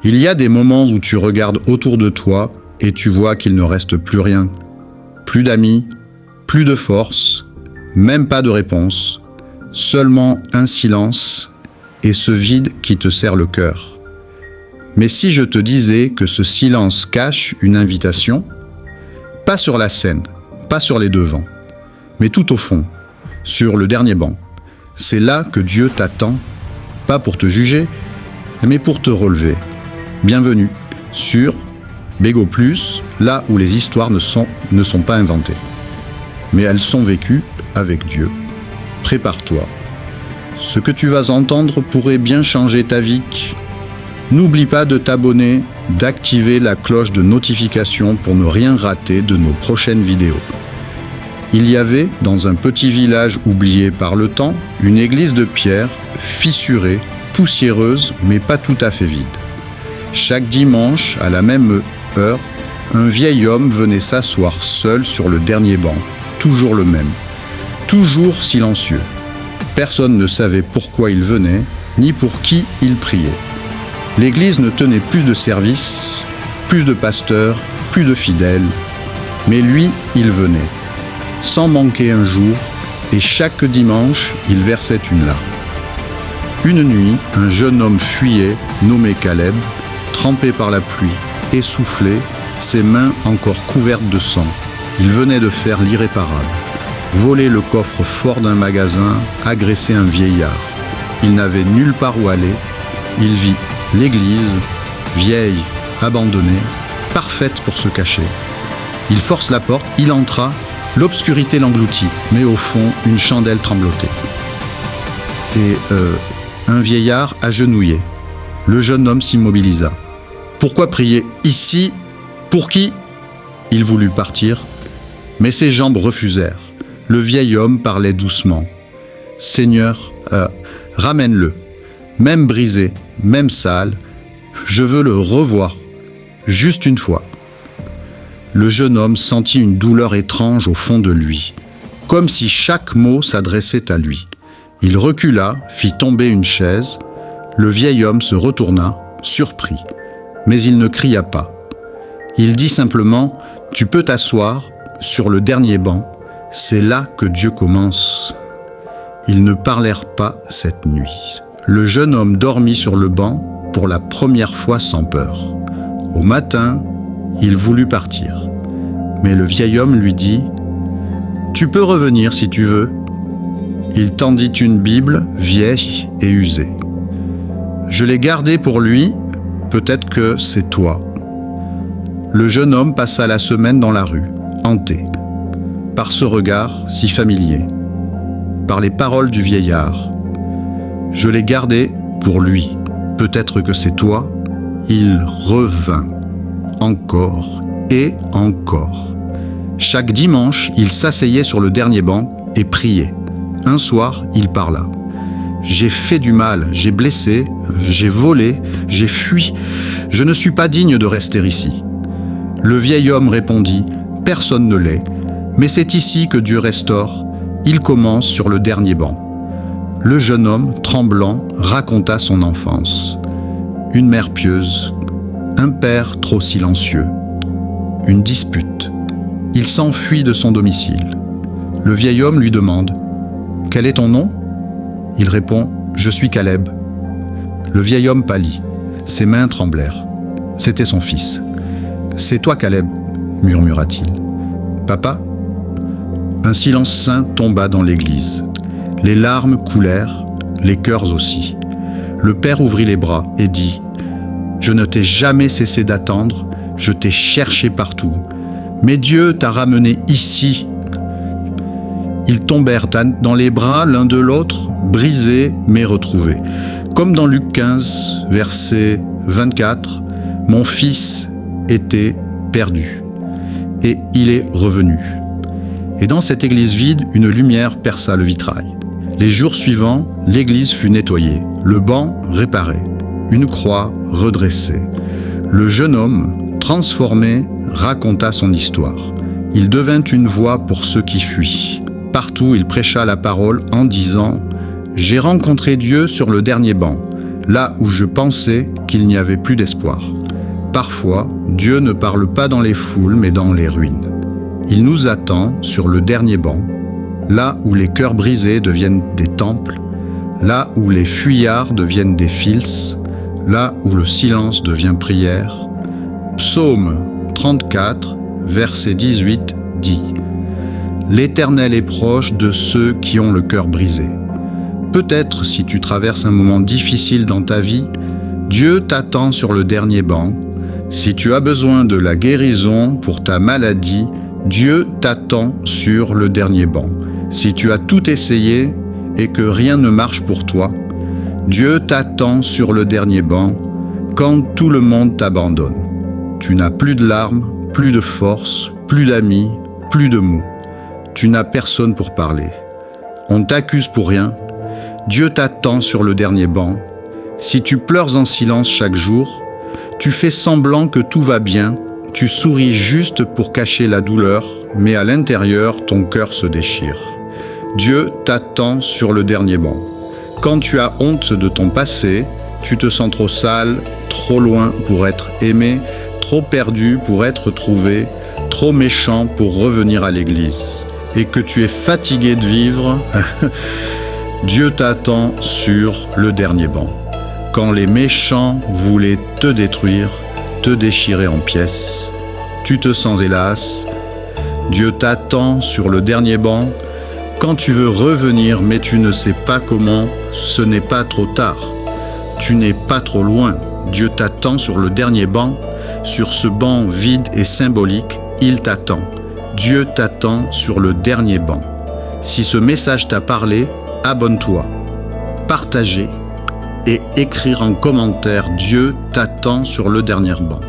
Il y a des moments où tu regardes autour de toi et tu vois qu'il ne reste plus rien. Plus d'amis, plus de force, même pas de réponse, seulement un silence et ce vide qui te serre le cœur. Mais si je te disais que ce silence cache une invitation, pas sur la scène, pas sur les devants, mais tout au fond, sur le dernier banc, c'est là que Dieu t'attend, pas pour te juger, mais pour te relever. Bienvenue sur Bégo Plus, là où les histoires ne sont pas inventées, mais elles sont vécues avec Dieu. Prépare-toi. Ce que tu vas entendre pourrait bien changer ta vie. N'oublie pas de t'abonner, d'activer la cloche de notification pour ne rien rater de nos prochaines vidéos. Il y avait, dans un petit village oublié par le temps, une église de pierre, fissurée, poussiéreuse, mais pas tout à fait vide. Chaque dimanche, à la même heure, un vieil homme venait s'asseoir seul sur le dernier banc, toujours le même, toujours silencieux. Personne ne savait pourquoi il venait, ni pour qui il priait. L'église ne tenait plus de service, plus de pasteurs, plus de fidèles, mais lui, il venait, sans manquer un jour, et chaque dimanche, il versait une larme. Une nuit, un jeune homme fuyait, nommé Caleb, trempé par la pluie, essoufflé, ses mains encore couvertes de sang. Il venait de faire l'irréparable. Voler le coffre-fort d'un magasin, agresser un vieillard. Il n'avait nulle part où aller. Il vit l'église, vieille, abandonnée, parfaite pour se cacher. Il force la porte, il entra, l'obscurité l'engloutit, mais au fond, une chandelle tremblotait. Et un vieillard agenouillé. Le jeune homme s'immobilisa. Pourquoi prier ici? Pour qui? Il voulut partir, mais ses jambes refusèrent. Le vieil homme parlait doucement. Seigneur, ramène-le, même brisé, même sale, je veux le revoir, juste une fois. Le jeune homme sentit une douleur étrange au fond de lui, comme si chaque mot s'adressait à lui. Il recula, fit tomber une chaise. Le vieil homme se retourna, surpris, mais il ne cria pas. Il dit simplement « Tu peux t'asseoir sur le dernier banc, c'est là que Dieu commence. » Ils ne parlèrent pas cette nuit. Le jeune homme dormit sur le banc pour la première fois sans peur. Au matin, il voulut partir. Mais le vieil homme lui dit « Tu peux revenir si tu veux. » Il tendit une Bible vieille et usée. « Je l'ai gardée pour lui, peut-être que c'est toi. » Le jeune homme passa la semaine dans la rue, hanté, par ce regard si familier, par les paroles du vieillard. « Je l'ai gardé pour lui, peut-être que c'est toi. » Il revint, encore et encore. Chaque dimanche, il s'asseyait sur le dernier banc et priait. Un soir, il parla. « J'ai fait du mal, j'ai blessé, j'ai volé, j'ai fui. Je ne suis pas digne de rester ici. » Le vieil homme répondit « Personne ne l'est, mais c'est ici que Dieu restaure. Il commence sur le dernier banc. » Le jeune homme, tremblant, raconta son enfance. Une mère pieuse, un père trop silencieux, une dispute. Il s'enfuit de son domicile. Le vieil homme lui demande « Quel est ton nom ?» Il répond « Je suis Caleb. » Le vieil homme pâlit. Ses mains tremblèrent. C'était son fils. « C'est toi, Caleb, » murmura-t-il. « Papa ?» Un silence sain tomba dans l'église. Les larmes coulèrent, les cœurs aussi. Le père ouvrit les bras et dit « Je ne t'ai jamais cessé d'attendre, je t'ai cherché partout. Mais Dieu t'a ramené ici. » Ils tombèrent dans les bras l'un de l'autre, brisés mais retrouvés. Comme dans Luc 15, verset 24, « Mon fils était perdu, et il est revenu. » Et dans cette église vide, une lumière perça le vitrail. Les jours suivants, l'église fut nettoyée, le banc réparé, une croix redressée. Le jeune homme, transformé, raconta son histoire. Il devint une voix pour ceux qui fuient. Partout, il prêcha la parole en disant « J'ai rencontré Dieu sur le dernier banc, là où je pensais qu'il n'y avait plus d'espoir. Parfois, Dieu ne parle pas dans les foules, mais dans les ruines. Il nous attend sur le dernier banc, là où les cœurs brisés deviennent des temples, là où les fuyards deviennent des fils, là où le silence devient prière. Psaume 34, verset 18 dit « L'Éternel est proche de ceux qui ont le cœur brisé. » Peut-être si tu traverses un moment difficile dans ta vie, Dieu t'attend sur le dernier banc. Si tu as besoin de la guérison pour ta maladie, Dieu t'attend sur le dernier banc. Si tu as tout essayé et que rien ne marche pour toi, Dieu t'attend sur le dernier banc quand tout le monde t'abandonne. Tu n'as plus de larmes, plus de force, plus d'amis, plus de mots. Tu n'as personne pour parler. On t'accuse pour rien. Dieu t'attend sur le dernier banc. Si tu pleures en silence chaque jour, tu fais semblant que tout va bien, tu souris juste pour cacher la douleur, mais à l'intérieur, ton cœur se déchire. Dieu t'attend sur le dernier banc. Quand tu as honte de ton passé, tu te sens trop sale, trop loin pour être aimé, trop perdu pour être trouvé, trop méchant pour revenir à l'église, et que tu es fatigué de vivre, Dieu t'attend sur le dernier banc. Quand les méchants voulaient te détruire, te déchirer en pièces, tu te sens hélas. Dieu t'attend sur le dernier banc. Quand tu veux revenir mais tu ne sais pas comment, ce n'est pas trop tard. Tu n'es pas trop loin. Dieu t'attend sur le dernier banc. Sur ce banc vide et symbolique, il t'attend. Dieu t'attend sur le dernier banc. Si ce message t'a parlé, abonne-toi, partagez et écrire en commentaire « Dieu t'attend sur le dernier banc ».